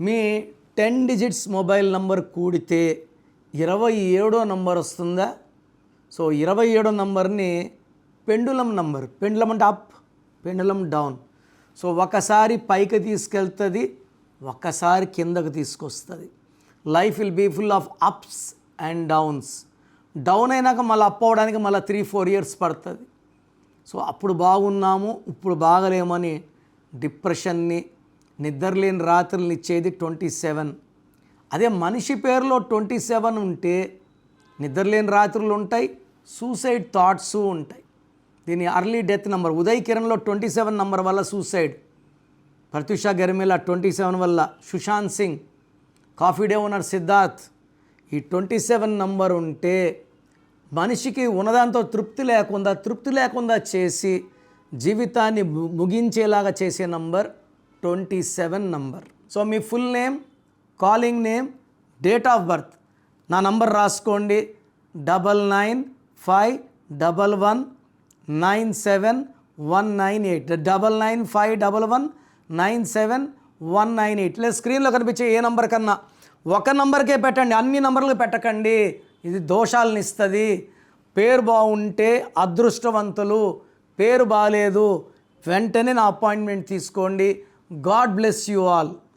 మీ 10 digits mobile number కూడితే 27వ number వస్తుందా? So 27వ నంబర్ని పెండులం నంబర్. పెండులం అంటే అప్, పెండులం డౌన్. సో ఒకసారి పైకి తీసుకెళ్తుంది, ఒకసారి కిందకు తీసుకొస్తుంది. Life will be full of ups and downs. Down అయినాక మళ్ళీ అప్ అవ్వడానికి మళ్ళీ 3-4 ఇయర్స్ పడుతుంది. సో అప్పుడు బాగున్నాము, ఇప్పుడు బాగలేమని డిప్రెషన్ని, నిద్రలేని రాత్రులను ఇచ్చేది 27. అదే మనిషి పేరులో 27 ఉంటే నిద్రలేని రాత్రులు ఉంటాయి, సూసైడ్ థాట్స్ ఉంటాయి. దీని అర్లీ డెత్ నెంబర్. ఉదయ్ కిరణ్లో 27 నంబర్ వల్ల సూసైడ్, ప్రత్యూష గర్మిల 27 వల్ల, Sushant Singh, coffee day owner Siddharth. ఈ 27 నంబర్ ఉంటే మనిషికి ఉన్నదాంతో తృప్తి లేకుండా చేసి జీవితాన్ని ముగించేలాగా చేసే number 27 number. So me full name, calling name, date of birth, నా నంబర్ రాసుకోండి. 9951197198. 9951197198. లేదా స్క్రీన్లో కనిపించే ఏ నంబర్ కన్నా ఒక నంబర్కే పెట్టండి, అన్ని నంబర్లకు పెట్టకండి. ఇది దోషాలను ఇస్తుంది. పేరు బాగుంటే అదృష్టవంతులు, పేరు బాగాలేదు వెంటనే నా అపాయింట్మెంట్ తీసుకోండి. God bless you all.